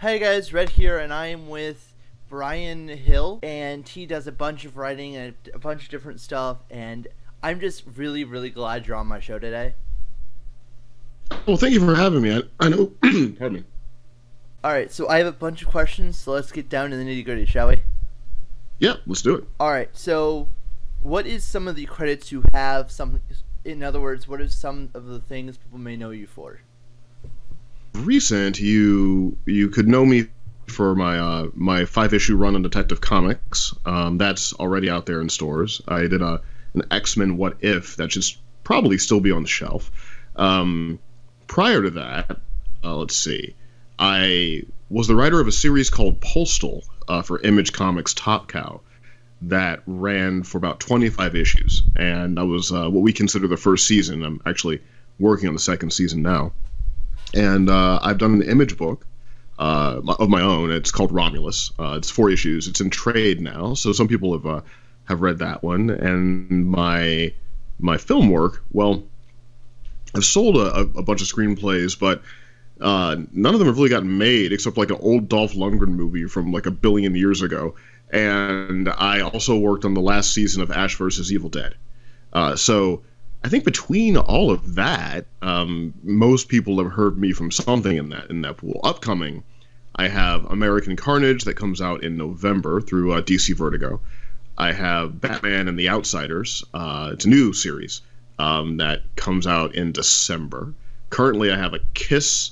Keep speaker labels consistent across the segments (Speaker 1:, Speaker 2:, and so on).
Speaker 1: Hi guys, Red here, and I am with Bryan Hill, and he does a bunch of writing and a bunch of different stuff, and I'm just really glad you're on my show today.
Speaker 2: Well, thank you for having me. I know. Pardon me.
Speaker 1: Alright, so I have a bunch of questions, so let's get down to the nitty-gritty, shall we?
Speaker 2: Yeah, let's do it.
Speaker 1: Alright, so what is some of the credits you have? In other words, what are some of the things people may know you for?
Speaker 2: Recent, you could know me for my my 5-issue run on Detective Comics. That's already out there in stores. I did an X-Men What If that should probably still be on the shelf. Prior to that, let's see, I was the writer of a series called Postal for Image Comics Top Cow that ran for about 25 issues, and I was what we consider the first season. I'm actually working on the second season now. And I've done an image book of my own. It's called Romulus. It's 4 issues. It's in trade now, so some people have read that one. And my film work, well, I've sold a bunch of screenplays, but none of them have really gotten made, except like an old Dolph Lundgren movie from like 1 billion years ago. And I also worked on the last season of Ash vs. Evil Dead. So I think between all of that, most people have heard me from something in that pool. Upcoming, I have American Carnage that comes out in November through DC Vertigo. I have Batman and the Outsiders. It's a new series that comes out in December. Currently, I have a Kiss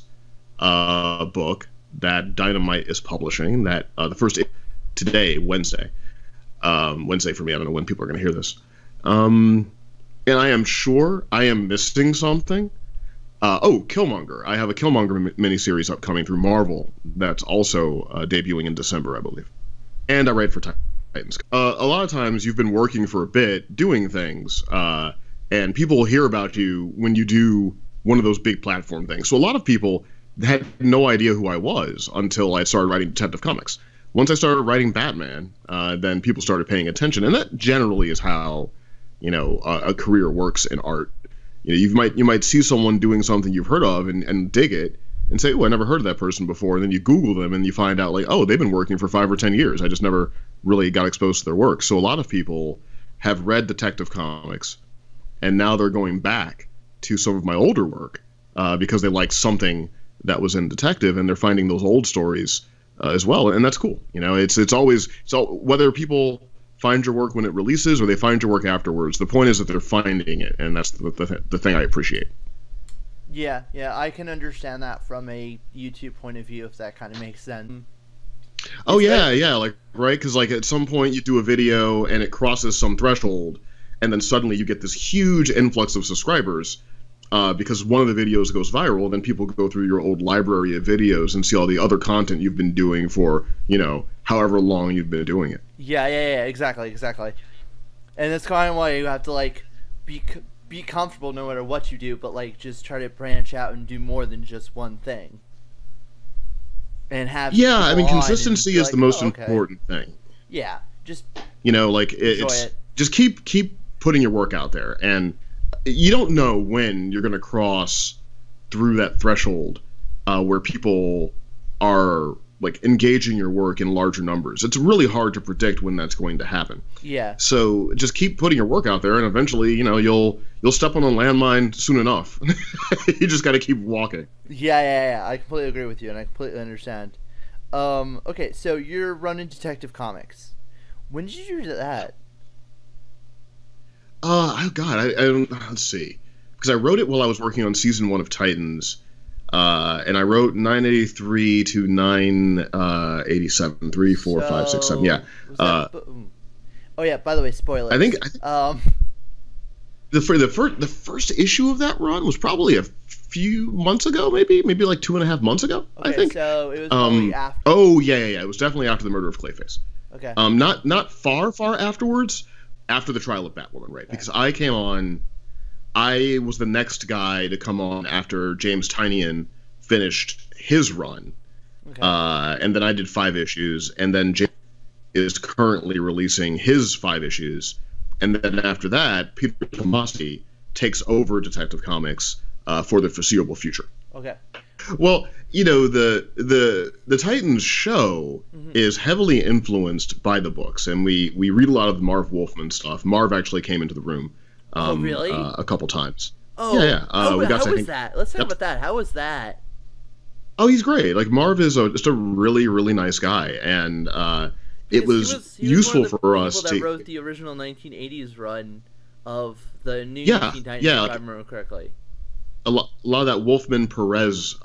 Speaker 2: book that Dynamite is publishing. That the first today, Wednesday. Wednesday for me. I don't know when people are going to hear this. And I am sure I am missing something. Killmonger. I have a Killmonger miniseries upcoming through Marvel that's also debuting in December, I believe. And I write for Titans. A lot of times you've been working for a bit, doing things, and people will hear about you when you do one of those big platform things. So a lot of people had no idea who I was until I started writing Detective Comics. Once I started writing Batman, then people started paying attention. And that generally is how a career works in art. You might see someone doing something you've heard of and dig it and say, oh, I never heard of that person before. And then you Google them and you find out, like, oh, they've been working for 5 or 10 years. I just never really got exposed to their work. So a lot of people have read Detective Comics, and now they're going back to some of my older work because they like something that was in Detective, and they're finding those old stories as well. And that's cool. It's always, whether people find your work when it releases or they find your work afterwards, the point is that they're finding it, and that's the thing I appreciate.
Speaker 1: Yeah, I can understand that from a YouTube point of view, if that kind of makes sense.
Speaker 2: Oh, yeah, like, right? Because, like, at some point you do a video and it crosses some threshold, and then suddenly you get this huge influx of subscribers because one of the videos goes viral. Then people go through your old library of videos and see all the other content you've been doing for, however long you've been doing it.
Speaker 1: Yeah, exactly. And that's kind of why you have to, like, be comfortable no matter what you do, but, like, just try to branch out and do more than just one thing. And have
Speaker 2: consistency is the most important thing.
Speaker 1: Yeah, just
Speaker 2: it's just keep putting your work out there, and you don't know when you're going to cross through that threshold where people are like engaging your work in larger numbers. It's really hard to predict when that's going to happen.
Speaker 1: Yeah.
Speaker 2: So just keep putting your work out there, and eventually, you'll step on a landmine soon enough. You just got to keep walking.
Speaker 1: Yeah. I completely agree with you, and I completely understand. Okay, so you're running Detective Comics. When did you do that?
Speaker 2: Oh God, I don't. Let's see, because I wrote it while I was working on season 1 of Titans. And I wrote 983 to 987, 3, 4, 5, 6, 7. Yeah.
Speaker 1: Oh yeah. By the way, spoiler.
Speaker 2: I think the first issue of that run was probably a few months ago, maybe like 2.5 months ago.
Speaker 1: Okay,
Speaker 2: I think.
Speaker 1: So it was probably after.
Speaker 2: Oh yeah. It was definitely after the murder of Clayface.
Speaker 1: Okay.
Speaker 2: Not far afterwards. After the trial of Batwoman, right? Okay. Because I was the next guy to come on after James Tynion finished his run. Okay. And then I did 5 issues, and then James is currently releasing his 5 issues. And then after that, Peter Tomasi takes over Detective Comics for the foreseeable future.
Speaker 1: Okay.
Speaker 2: Well, you know, the Titans show is heavily influenced by the books, and we read a lot of the Marv Wolfman stuff. Marv actually came into the room
Speaker 1: really?
Speaker 2: A couple times.
Speaker 1: Oh,
Speaker 2: yeah.
Speaker 1: How was that? Let's talk about that. How was that?
Speaker 2: Oh, he's great. Like, Marv is just a really, really nice guy, and it was useful for us to.
Speaker 1: He wrote the original 1980s run of the new Teen Titans, if I remember correctly.
Speaker 2: A lot of that Wolfman Perez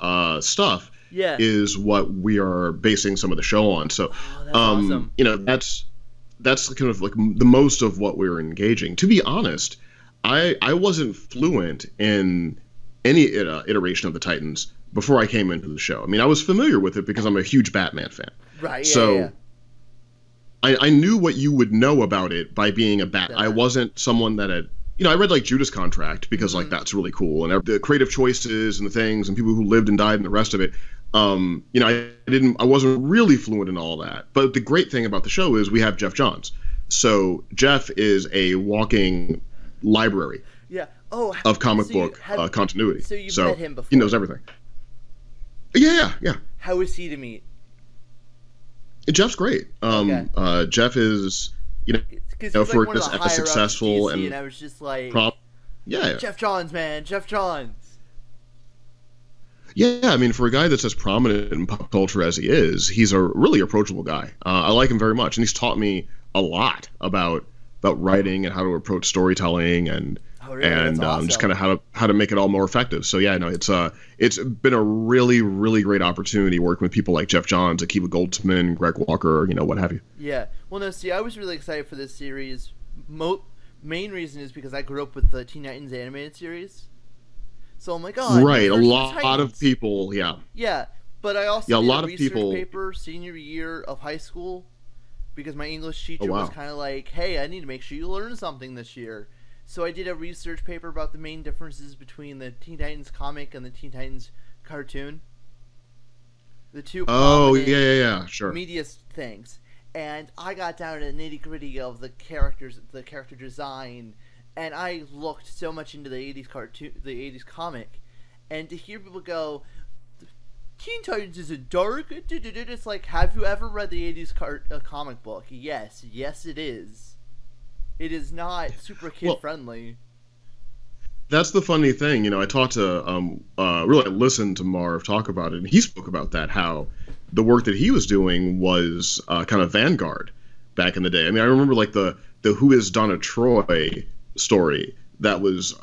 Speaker 2: stuff is what we are basing some of the show on. So,
Speaker 1: that's awesome.
Speaker 2: You know, that's kind of like the most of what we were engaging. To be honest, I wasn't fluent in any iteration of the Titans before I came into the show. I mean, I was familiar with it because I'm a huge Batman fan.
Speaker 1: Right.
Speaker 2: So I knew what you would know about it by being a Bat. I wasn't someone that had, you know, I read like Judas Contract because like that's really cool, and the creative choices and the things and people who lived and died and the rest of it. You know, I wasn't really fluent in all that. But the great thing about the show is we have Jeff Johns. So Jeff is a walking library.
Speaker 1: Yeah. Oh.
Speaker 2: Of comic book continuity.
Speaker 1: So you've met him before.
Speaker 2: He knows everything. Yeah.
Speaker 1: How is he to meet?
Speaker 2: Jeff's great. Jeff is, you know, for
Speaker 1: like
Speaker 2: as successful
Speaker 1: DC, and I was just like, Jeff Johns, man, Jeff Johns.
Speaker 2: Yeah, I mean, for a guy that's as prominent in pop culture as he is, he's a really approachable guy. I like him very much, and he's taught me a lot about writing and how to approach storytelling and
Speaker 1: awesome.
Speaker 2: just kind of how to make it all more effective. So yeah, no, it's been a really, really great opportunity working with people like Jeff Johns, Akiva Goldsman, Greg Walker, you know, what have you.
Speaker 1: Yeah. Well, no, see, I was really excited for this series. Main reason is because I grew up with the Teen Titans animated series. So I'm like, oh,
Speaker 2: right. A lot of people, yeah.
Speaker 1: Yeah, but I also did
Speaker 2: a lot
Speaker 1: a
Speaker 2: of people
Speaker 1: paper senior year of high school because my English teacher was kind of like, hey, I need to make sure you learn something this year. So I did a research paper about the main differences between the Teen Titans comic and the Teen Titans cartoon. The two
Speaker 2: sure.
Speaker 1: media things. And I got down to the nitty-gritty of the characters, the character design, and I looked so much into the 80s cartoon, the 80s comic, and to hear people go, Teen Titans isn't dark, it's like, have you ever read the 80s comic book? Yes, it is. It is not super kid-friendly.
Speaker 2: That's the funny thing, you know, I talked to, really listened to Marv talk about it, and he spoke about that, how the work that he was doing was kind of vanguard back in the day. I mean, I remember like the Who is Donna Troy story that was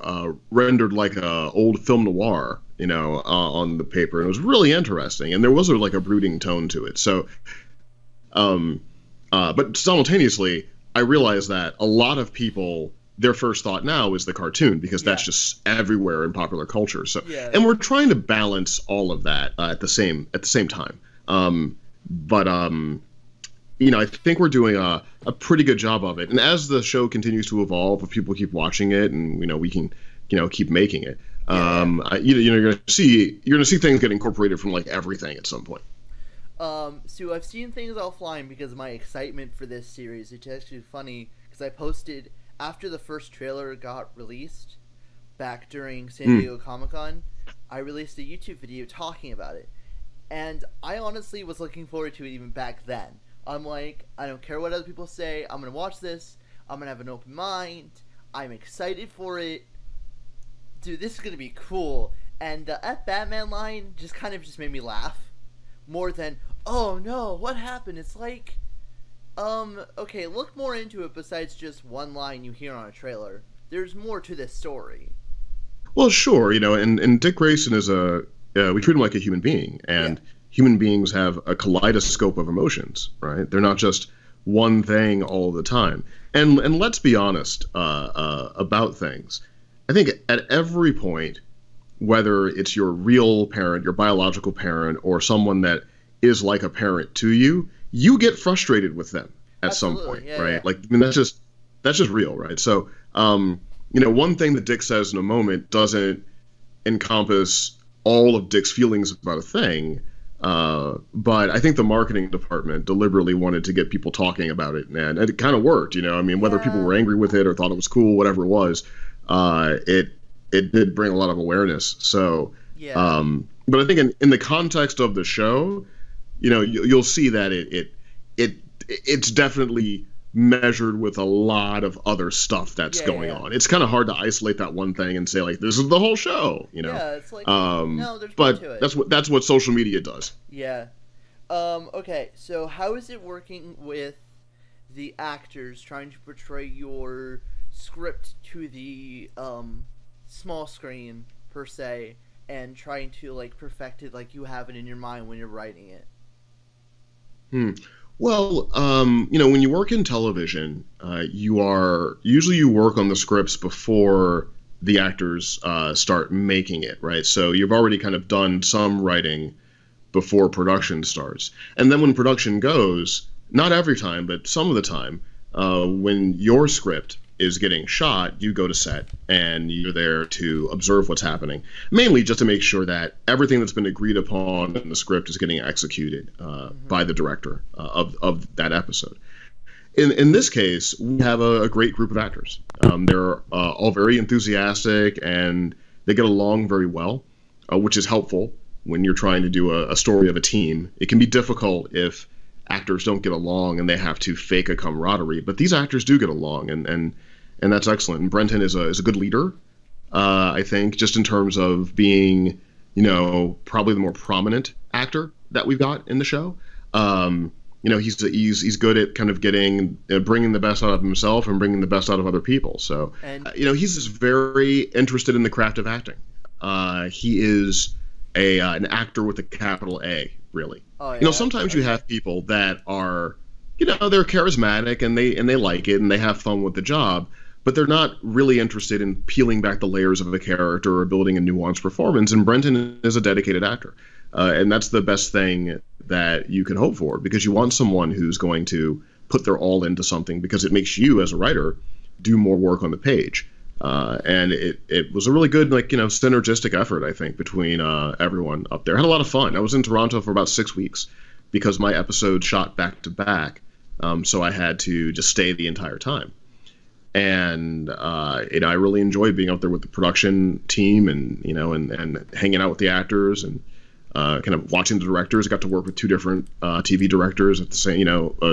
Speaker 2: rendered like a old film noir, you know, on the paper, and it was really interesting, and there was like a brooding tone to it. So, but simultaneously, I realized that a lot of people, their first thought now is the cartoon because that's just everywhere in popular culture. So, and we're trying to balance all of that at the same time. You know, I think we're doing a pretty good job of it. And as the show continues to evolve, if people keep watching it, and you know, we can, you know, keep making it. You know, you're gonna see things get incorporated from like everything at some point.
Speaker 1: So I've seen things offline because of my excitement for this series. It's actually funny because I posted after the first trailer got released back during San Diego Comic-Con. I released a YouTube video talking about it, and I honestly was looking forward to it even back then. I'm like, I don't care what other people say. I'm gonna watch this. I'm gonna have an open mind. I'm excited for it. Dude, this is gonna be cool. And the F Batman line just made me laugh more than, oh no, what happened? It's like, okay, look more into it besides just one line you hear on a trailer. There's more to this story.
Speaker 2: Well, sure, you know, and Dick Grayson is we treat him like a human being, and human beings have a kaleidoscope of emotions, right? They're not just one thing all the time. And let's be honest about things. I think at every point, whether it's your real parent, your biological parent, or someone that is like a parent to you, you get frustrated with them at some point, right? Yeah. Like, I mean, that's just real, right? So, you know, one thing that Dick says in a moment doesn't encompass all of Dick's feelings about a thing, but I think the marketing department deliberately wanted to get people talking about it, and it kind of worked, you know. I mean, whether people were angry with it or thought it was cool, whatever it was, it did bring a lot of awareness. So, you But I think in the context of the show, you'll see that it's definitely measured with a lot of other stuff that's going on. It's kind of hard to isolate that one thing and say, like, this is the whole show,
Speaker 1: Yeah, it's like, no, there's more
Speaker 2: but
Speaker 1: to it.
Speaker 2: that's what social media does.
Speaker 1: Yeah. Okay, so how is it working with the actors trying to portray your script to the small screen per se, and trying to like perfect it like you have it in your mind when you're writing it?
Speaker 2: Well, when you work in television, you work on the scripts before the actors start making it, right? So you've already kind of done some writing before production starts. And then when production goes, not every time, but some of the time, when your script is getting shot, you go to set and you're there to observe what's happening, mainly just to make sure that everything that's been agreed upon in the script is getting executed by the director of that episode. In this case, we have a great group of actors. They're all very enthusiastic and they get along very well, which is helpful when you're trying to do a story of a team. It can be difficult if actors don't get along and they have to fake a camaraderie, but these actors do get along, and that's excellent. And Brenton is a good leader, I think, just in terms of being, probably the more prominent actor that we've got in the show. He's good at kind of bringing the best out of himself and bringing the best out of other people. So, he's just very interested in the craft of acting. He is an actor with a capital A, really. Oh, yeah. Sometimes you have people that are, they're charismatic and they like it and they have fun with the job, but they're not really interested in peeling back the layers of a character or building a nuanced performance. And Brenton is a dedicated actor. And that's the best thing that you can hope for, because you want someone who's going to put their all into something, because it makes you as a writer do more work on the page. And it was a really good, synergistic effort, I think, between everyone up there. I had a lot of fun. I was in Toronto for about 6 weeks because my episode shot back to back. So I had to just stay the entire time. And I really enjoyed being up there with the production team and hanging out with the actors and kind of watching the directors. I got to work with 2 different TV directors at the same,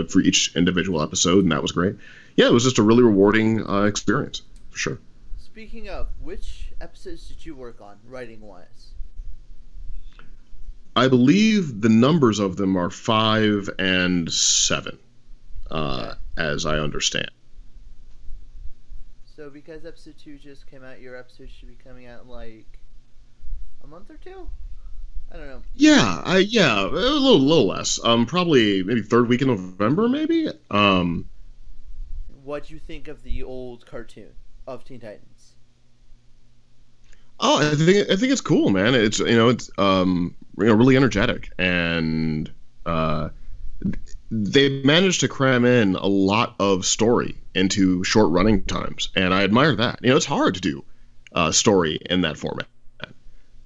Speaker 2: for each individual episode, and that was great. Yeah, it was just a really rewarding experience, for sure.
Speaker 1: Speaking of, which episodes did you work on, writing-wise?
Speaker 2: I believe the numbers of them are 5 and 7, as I understand.
Speaker 1: So because episode 2 just came out, your episode should be coming out in like a month or 2? I don't know.
Speaker 2: Yeah, a little less. Probably maybe 3rd week in November, maybe.
Speaker 1: What do you think of the old cartoon of Teen Titans?
Speaker 2: Oh, I think it's cool, man. It's really energetic, and they managed to cram in a lot of story into short running times, and I admire that. It's hard to do story in that format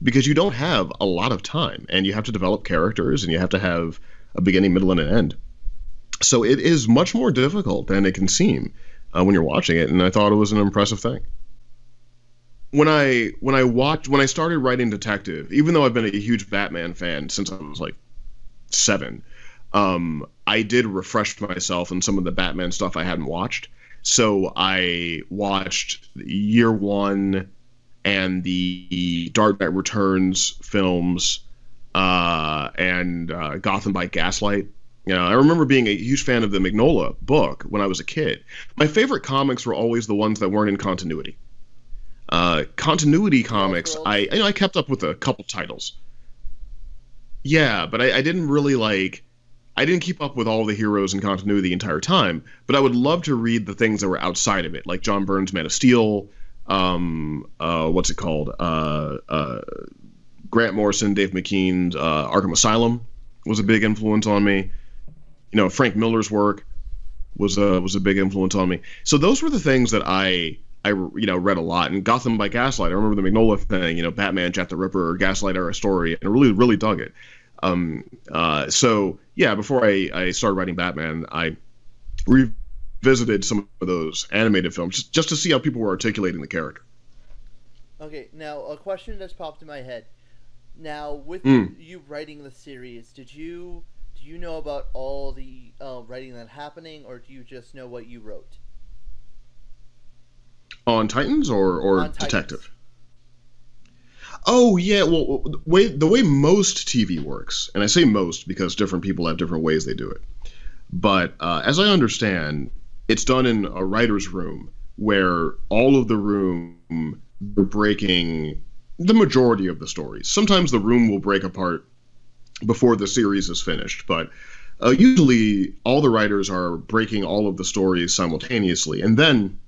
Speaker 2: because you don't have a lot of time, and you have to develop characters, and you have to have a beginning, middle, and an end. So it is much more difficult than it can seem when you're watching it, and I thought it was an impressive thing. When I started writing detective, even though I've been a huge Batman fan since I was like 7, I did refresh myself in some of the Batman stuff I hadn't watched. So I watched Year One and the Dark Knight Returns films, and Gotham by Gaslight. I remember being a huge fan of the Mignola book when I was a kid. My favorite comics were always the ones that weren't in continuity. Continuity comics, I kept up with a couple titles. Yeah, but I didn't really I didn't keep up with all the heroes in continuity the entire time, but I would love to read the things that were outside of it, like John Byrne's Man of Steel, what's it called? Grant Morrison, Dave McKean's Arkham Asylum was a big influence on me. Frank Miller's work was a big influence on me. So those were the things that I read a lot. And Gotham by Gaslight, I remember the Mignola thing, Batman, Jack the Ripper, Gaslight era story, and I really, really dug it. So yeah, before I started writing Batman, I revisited some of those animated films just to see how people were articulating the character.
Speaker 1: Okay, now a question that's popped in my head. Now, with
Speaker 2: Mm.
Speaker 1: you writing the series, do you know about all the writing that's happening, or do you just know what you wrote
Speaker 2: On Titans or
Speaker 1: on Titans?
Speaker 2: Detective? Oh yeah, well the way most TV works, and I say most because different people have different ways they do it. But as I understand, it's done in a writer's room where all of the room are breaking the majority of the stories. Sometimes the room will break apart before the series is finished, but usually all the writers are breaking all of the stories simultaneously. And then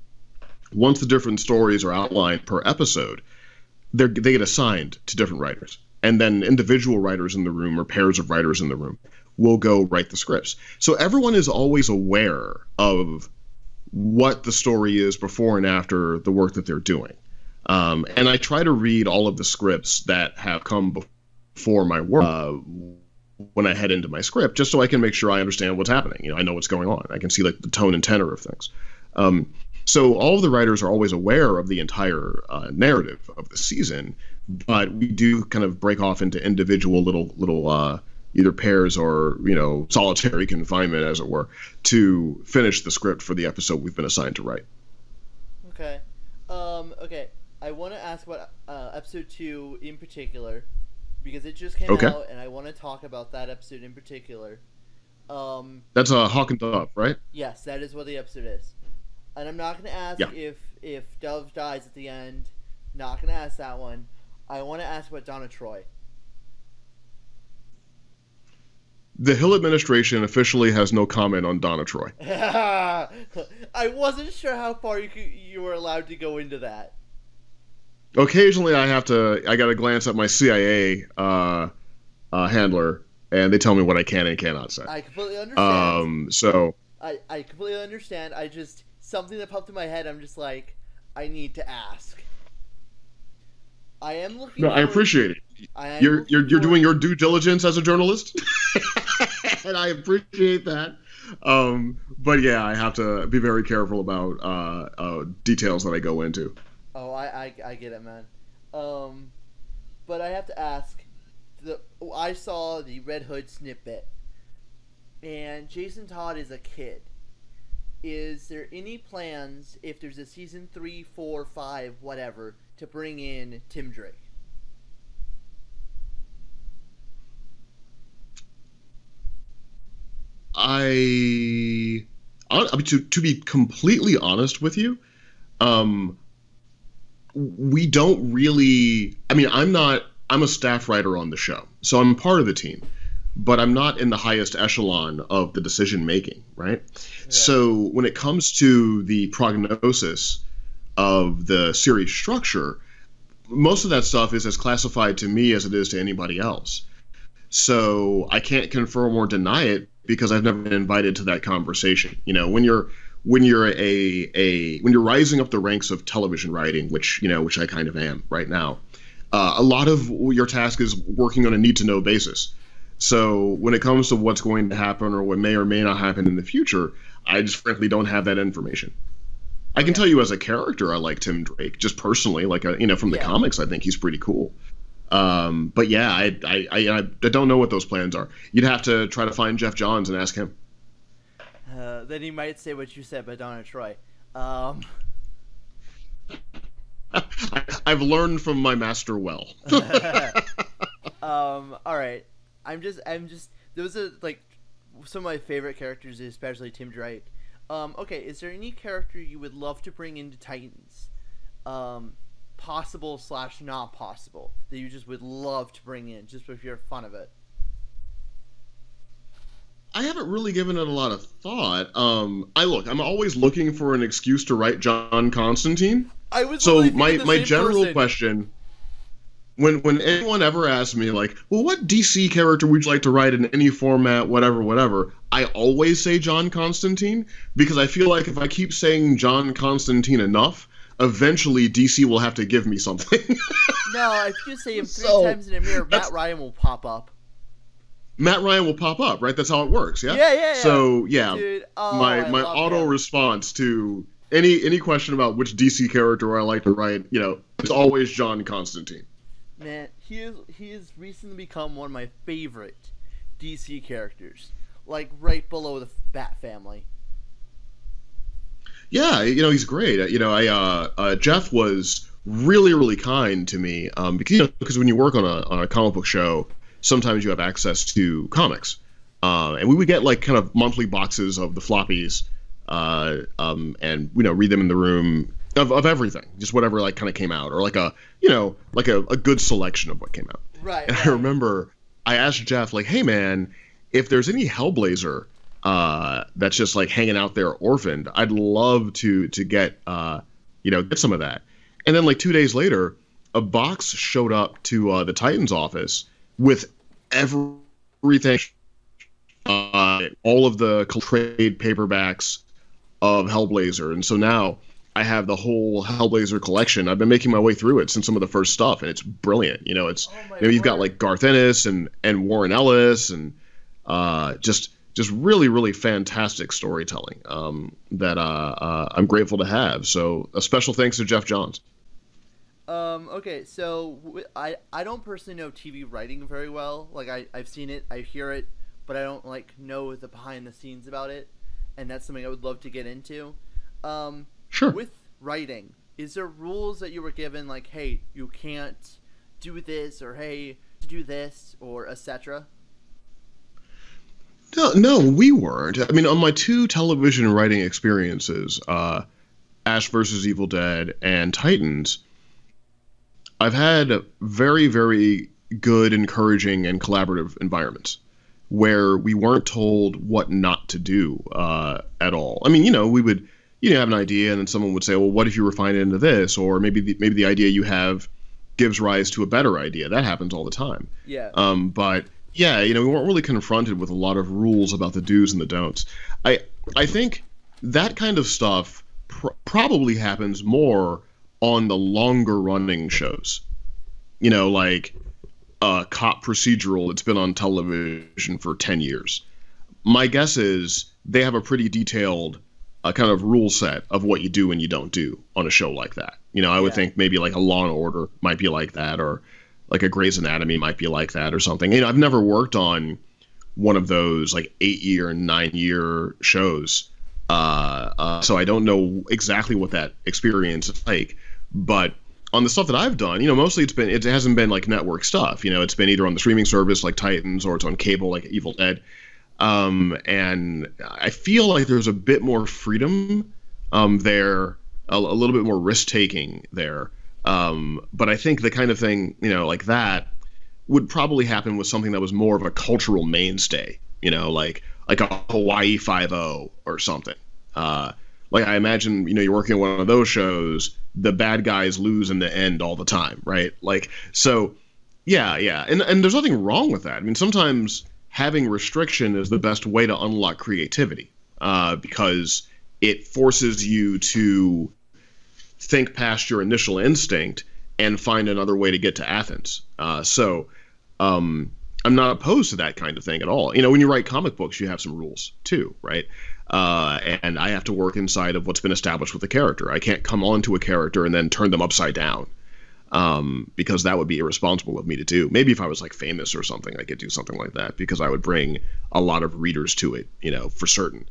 Speaker 2: once the different stories are outlined per episode, they get assigned to different writers. And then individual writers in the room or pairs of writers in the room will go write the scripts. So everyone is always aware of what the story is before and after the work that they're doing. And I try to read all of the scripts that have come before my work when I head into my script, just so I can make sure I understand what's happening. You know, I know what's going on. I can see like the tone and tenor of things. So all of the writers are always aware of the entire narrative of the season, but we do kind of break off into individual little either pairs or, you know, solitary confinement, as it were, to finish the script for the episode we've been assigned to write.
Speaker 1: Okay. Okay. I want to ask about episode 2 in particular, because it just came out, and I want to talk about that episode in particular.
Speaker 2: That's Hawk and Dove, right?
Speaker 1: Yes, that is what the episode is. And I'm not going to ask if Dove dies at the end. Not going to ask that one. I want to ask about Donna Troy.
Speaker 2: The Hill administration officially has no comment on Donna Troy.
Speaker 1: I wasn't sure how far you were allowed to go into that.
Speaker 2: Occasionally, I got to glance at my CIA handler, and they tell me what I can and cannot say.
Speaker 1: I completely understand.
Speaker 2: So
Speaker 1: I completely understand. I just, something that popped in my head, I'm just like, I need to ask. I am looking.
Speaker 2: No, I appreciate it. You're doing your due diligence as a journalist, and I appreciate that. But yeah, I have to be very careful about details that I go into.
Speaker 1: Oh, I get it, man. But I have to ask. I saw the Red Hood snippet, and Jason Todd is a kid. Is there any plans, if there's a season 3, 4, 5, whatever, to bring in Tim Drake?
Speaker 2: I mean, to be completely honest with you, we don't really. I mean, I'm a staff writer on the show, so I'm part of the team, but I'm not in the highest echelon of the decision making, right? Yeah. So when it comes to the prognosis of the series structure, most of that stuff is as classified to me as it is to anybody else. So I can't confirm or deny it because I've never been invited to that conversation. You know, when you're rising up the ranks of television writing, which I kind of am right now, a lot of your task is working on a need to know basis. So when it comes to what's going to happen or what may or may not happen in the future, I just frankly don't have that information. I can tell you as a character, I like Tim Drake, just personally, like from the comics, I think he's pretty cool. But yeah, I don't know what those plans are. You'd have to try to find Jeff Johns and ask him.
Speaker 1: Then he might say what you said about Donna Troy.
Speaker 2: I've learned from my master well.
Speaker 1: All right. I'm just. Those are like some of my favorite characters, especially Tim Drake. Okay, is there any character you would love to bring into Titans? Possible / not possible that you just would love to bring in, just for your fun of it?
Speaker 2: I haven't really given it a lot of thought. I'm always looking for an excuse to write John Constantine.
Speaker 1: I was
Speaker 2: so my general question, when anyone ever asks me like, well, what DC character would you like to write in any format, whatever, I always say John Constantine, because I feel like if I keep saying John Constantine enough, eventually DC will have to give me something.
Speaker 1: No, if you say him 3 times in a mirror, Matt Ryan will pop up.
Speaker 2: Matt Ryan will pop up, right? That's how it works, yeah?
Speaker 1: Yeah.
Speaker 2: So, yeah,
Speaker 1: dude,
Speaker 2: my auto response to any question about which DC character I like to write, it's always John Constantine.
Speaker 1: Man, he has recently become one of my favorite DC characters, like right below the Bat family.
Speaker 2: Yeah, he's great. Jeff was really, really kind to me, because when you work on a comic book show, sometimes you have access to comics, and we would get like kind of monthly boxes of the floppies, and read them in the room of everything, just whatever like kind of came out, or like a good selection of what came out.
Speaker 1: Right.
Speaker 2: And
Speaker 1: right.
Speaker 2: I remember I asked Jeff like, "Hey man, if there's any Hellblazer that's just like hanging out there orphaned, I'd love to get get some of that." And then like 2 days later, a box showed up to the Titans office with everything, all of the trade paperbacks of Hellblazer. And so now I have the whole Hellblazer collection. I've been making my way through it since some of the first stuff, and it's brilliant. It's you've got like Garth Ennis and Warren Ellis, and just really, really fantastic storytelling that I'm grateful to have. So a special thanks to Jeff Johns.
Speaker 1: Okay, so I don't personally know TV writing very well. Like I've seen it, I hear it, but I don't like know the behind the scenes about it, and that's something I would love to get into.
Speaker 2: Sure.
Speaker 1: With writing, is there rules that you were given, like, hey, you can't do this, or hey, to do this, or etc.?
Speaker 2: No, we weren't. I mean, on my 2 television writing experiences, Ash vs. Evil Dead and Titans, I've had very, very good, encouraging, and collaborative environments where we weren't told what not to do at all. I mean, we would have an idea, and then someone would say, well, what if you refine it into this? Or maybe the idea you have gives rise to a better idea. That happens all the time.
Speaker 1: Yeah.
Speaker 2: But yeah, we weren't really confronted with a lot of rules about the do's and the don'ts. I think that kind of stuff probably happens more on the longer running shows. Like a cop procedural that's been on television for 10 years. My guess is they have a pretty detailed kind of rule set of what you do and you don't do on a show like that. I would think maybe like a Law and Order might be like that, or like a Grey's Anatomy might be like that or something. I've never worked on one of those like 8-year and 9-year shows. So I don't know exactly what that experience is like, but on the stuff that I've done, mostly it hasn't been like network stuff. It's been either on the streaming service like Titans, or it's on cable like Evil Dead. And I feel like there's a bit more freedom there, a little bit more risk taking there. But I think the kind of thing, like that would probably happen with something that was more of a cultural mainstay, like a Hawaii 5-0 or something. Like I imagine, you're working on one of those shows, the bad guys lose in the end all the time, right? Like, so yeah. And there's nothing wrong with that. I mean, sometimes having restriction is the best way to unlock creativity, because it forces you to think past your initial instinct and find another way to get to Athens. So I'm not opposed to that kind of thing at all. When you write comic books, you have some rules too, right? And I have to work inside of what's been established with the character. I can't come onto a character and then turn them upside down, because that would be irresponsible of me to do. Maybe if I was like famous or something, I could do something like that, because I would bring a lot of readers to it, for certain.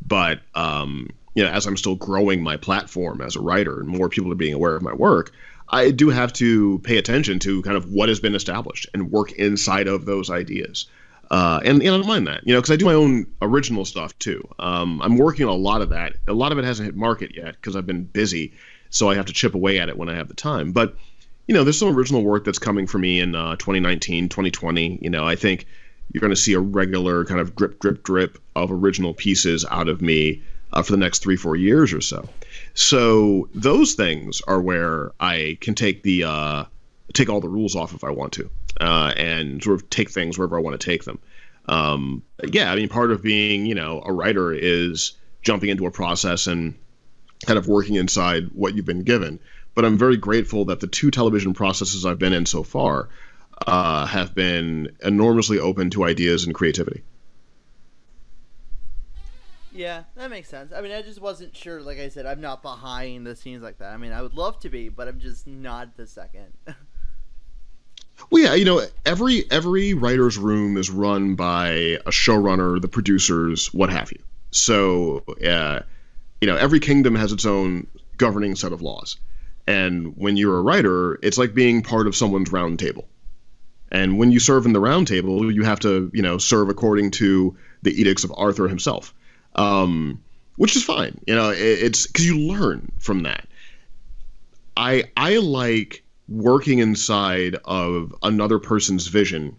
Speaker 2: But as I'm still growing my platform as a writer and more people are being aware of my work, I do have to pay attention to kind of what has been established and work inside of those ideas. And I don't mind that, because I do my own original stuff too. I'm working on a lot of that. A lot of it hasn't hit market yet because I've been busy, so I have to chip away at it when I have the time. But there's some original work that's coming for me in 2019, 2020. I think you're going to see a regular kind of drip, drip, drip of original pieces out of me for the next 3-4 years or so. So those things are where I can take all the rules off if I want to, and sort of take things wherever I want to take them. Yeah, I mean, part of being, a writer is jumping into a process and kind of working inside what you've been given. But I'm very grateful that the 2 television processes I've been in so far have been enormously open to ideas and creativity.
Speaker 1: Yeah, that makes sense. I mean, I just wasn't sure. Like I said, I'm not behind the scenes like that. I mean, I would love to be, but I'm just not the second.
Speaker 2: Well, yeah, every writer's room is run by a showrunner, the producers, what have you. So, every kingdom has its own governing set of laws. And when you're a writer, it's like being part of someone's round table. And when you serve in the round table, you have to, serve according to the edicts of Arthur himself, which is fine. It's because you learn from that. I like working inside of another person's vision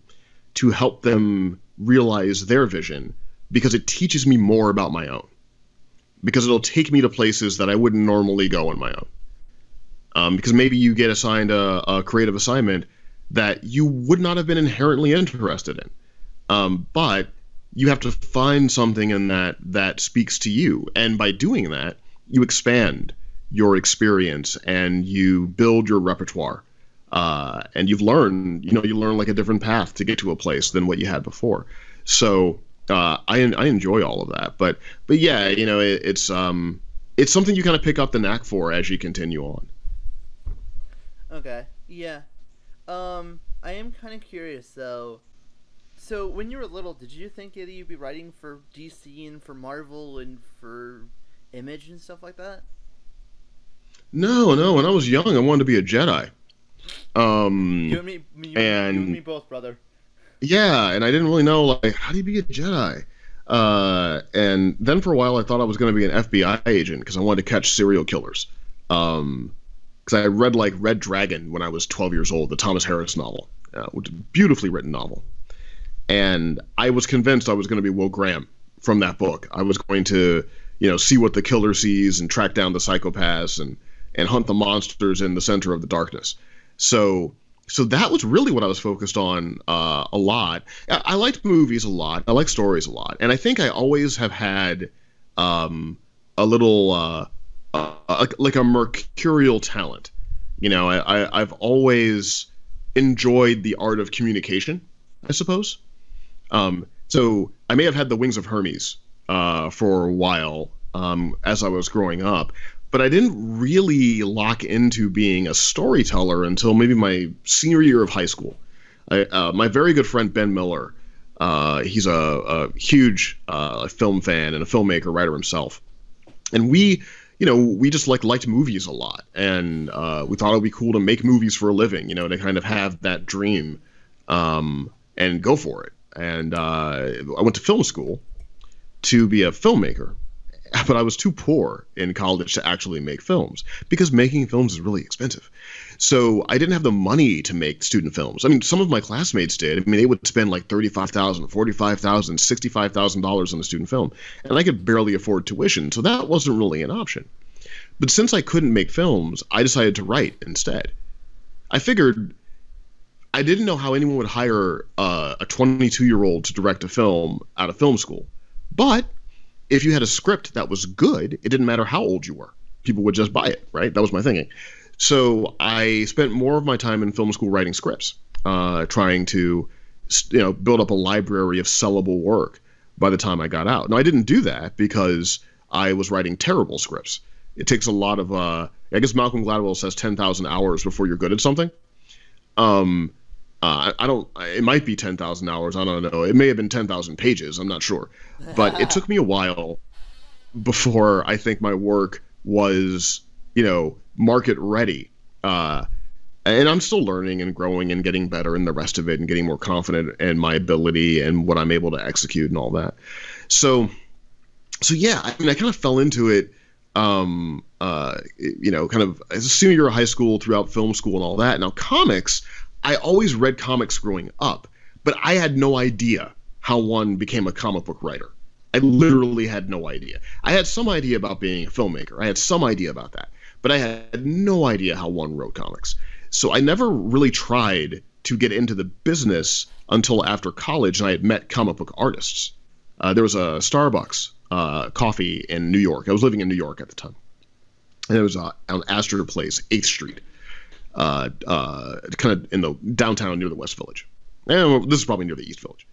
Speaker 2: to help them realize their vision, because it teaches me more about my own. Because it'll take me to places that I wouldn't normally go on my own. Because maybe you get assigned a creative assignment that you would not have been inherently interested in. But you have to find something in that speaks to you. And by doing that, you expand your experience and you build your repertoire. And you learn like a different path to get to a place than what you had before. So I enjoy all of that. But yeah, it's something you kind of pick up the knack for as you continue on.
Speaker 1: Okay. Yeah. I am kind of curious though. So when you were little, did you think that you'd be writing for DC and for Marvel and for Image and stuff like that?
Speaker 2: No. When I was young, I wanted to be a Jedi.
Speaker 1: You and me both, brother.
Speaker 2: Yeah, and I didn't really know, like, how do you be a Jedi? And then for a while, I thought I was going to be an FBI agent because I wanted to catch serial killers. Because I read, like, Red Dragon when I was 12 years old, the Thomas Harris novel, which is a beautifully written novel. And I was convinced I was going to be Will Graham from that book. I was going to, see what the killer sees and track down the psychopaths and hunt the monsters in the center of the darkness. So that was really what I was focused on a lot. I liked movies a lot. I like stories a lot. And I think I always have had a little, like a mercurial talent. I've always enjoyed the art of communication, I suppose. So I may have had the wings of Hermes for a while as I was growing up. But I didn't really lock into being a storyteller until maybe my senior year of high school. My very good friend Ben Miller, he's a huge film fan and a filmmaker, writer himself. And we just liked movies a lot. And we thought it would be cool to make movies for a living, to kind of have that dream and go for it. And I went to film school to be a filmmaker. But I was too poor in college to actually make films because making films is really expensive. So I didn't have the money to make student films. I mean, some of my classmates did. I mean, they would spend like $35,000, $45,000, $65,000 on a student film, and I could barely afford tuition. So that wasn't really an option. But since I couldn't make films, I decided to write instead. I figured I didn't know how anyone would hire a 22-year-old to direct a film out of film school, but if you had a script that was good, it didn't matter how old you were. People would just buy it, right? That was my thinking. So I spent more of my time in film school writing scripts, trying to, build up a library of sellable work by the time I got out. Now, I didn't do that because I was writing terrible scripts. It takes a lot of, I guess Malcolm Gladwell says 10,000 hours before you're good at something. It might be 10,000 hours. I don't know. It may have been 10,000 pages. I'm not sure. But it took me a while before I think my work was, market ready. And I'm still learning and growing and getting better in the rest of it and getting more confident in my ability and what I'm able to execute and all that. So yeah, I mean, I kind of fell into it, kind of as a senior year of high school, throughout film school and all that. Now, comics, I always read comics growing up, but I had no idea how one became a comic book writer. I literally had no idea. I had some idea about being a filmmaker. I had some idea about that, but I had no idea how one wrote comics. So I never really tried to get into the business until after college, and I had met comic book artists. There was a Starbucks coffee in New York. I was living in New York at the time. And it was on Astor Place, 8th Street. Kind of in the downtown near the West Village. And this is probably near the East Village.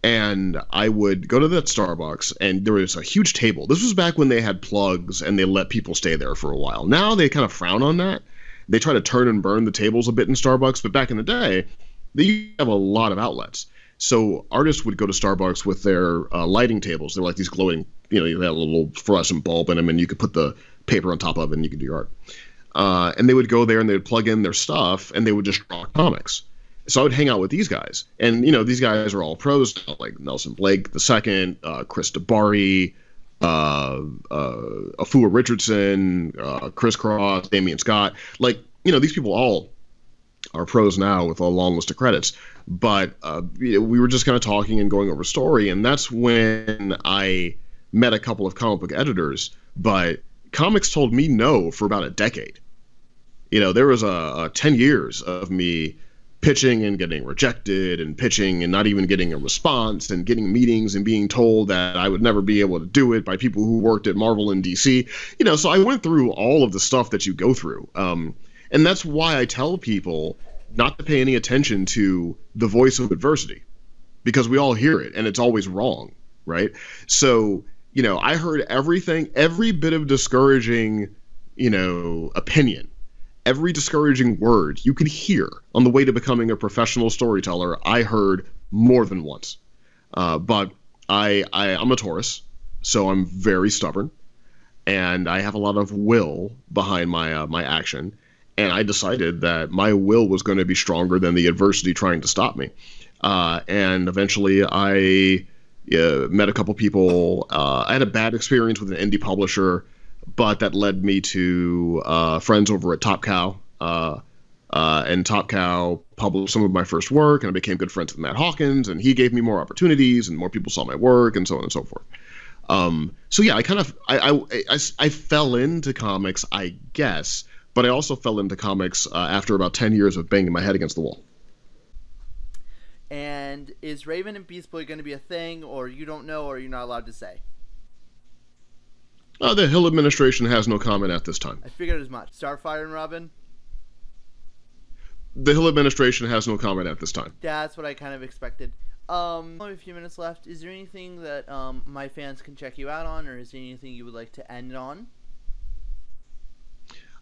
Speaker 2: And I would go to that Starbucks, and there was a huge table. This was back when they had plugs, and they let people stay there for a while. Now they kind of frown on that. They try to turn and burn the tables a bit in Starbucks, but back in the day, they have a lot of outlets. So artists would go to Starbucks with their lighting tables. They're like these glowing, you know, they had a little fluorescent bulb in them, and you could put the paper on top of it, and you could do your art. And they would go there, and they would plug in their stuff, and they would just draw comics. So I would hang out with these guys, and you know, these guys are all pros now, like Nelson Blake II, Chris DeBari, Afua Richardson, Chris Cross, Damian Scott. Like, you know, these people all are pros now with a long list of credits. But we were just kind of talking and going over story, and that's when I met a couple of comic book editors. But comics told me no for about a decade. You know, there was a 10 years of me pitching and getting rejected, and pitching and not even getting a response, and getting meetings and being told that I would never be able to do it by people who worked at Marvel and DC. You know, so I went through all of the stuff that you go through. And that's why I tell people not to pay any attention to the voice of adversity, because we all hear it and it's always wrong, right? So, you know, I heard everything, every bit of discouraging, you know, opinion, every discouraging word you could hear on the way to becoming a professional storyteller, I heard more than once. But I'm a Taurus, so I'm very stubborn, and I have a lot of will behind my action. And I decided that my will was going to be stronger than the adversity trying to stop me. And eventually I met a couple people. I had a bad experience with an indie publisher, but that led me to friends over at Top Cow. And Top Cow published some of my first work, and I became good friends with Matt Hawkins, and he gave me more opportunities, and more people saw my work, and so on and so forth. So yeah, I fell into comics, I guess, but I also fell into comics after about 10 years of banging my head against the wall.
Speaker 1: And is Raven and Beast Boy going to be a thing, or you don't know, or you're not allowed to say?
Speaker 2: The Hill administration has no comment at this time.
Speaker 1: I figured as much. Starfire and Robin?
Speaker 2: The Hill administration has no comment at this time.
Speaker 1: That's what I kind of expected. We have a few minutes left. Is there anything that my fans can check you out on, or is there anything you would like to end on?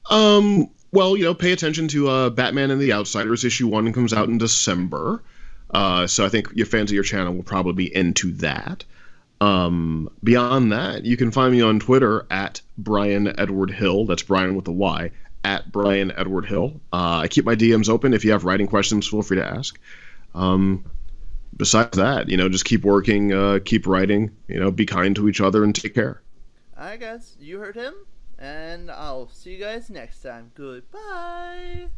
Speaker 2: Well, you know, pay attention to Batman and the Outsiders. Issue 1 comes out in December. So I think your fans of your channel will probably be into that. Beyond that, you can find me on Twitter at Bryan Edward Hill. That's Bryan with a Y, at Bryan Edward Hill. I keep my DMs open. If you have writing questions, feel free to ask. Besides that, you know, just keep working, keep writing, you know, be kind to each other, and take care.
Speaker 1: All right, guys, you heard him, and I'll see you guys next time. Goodbye.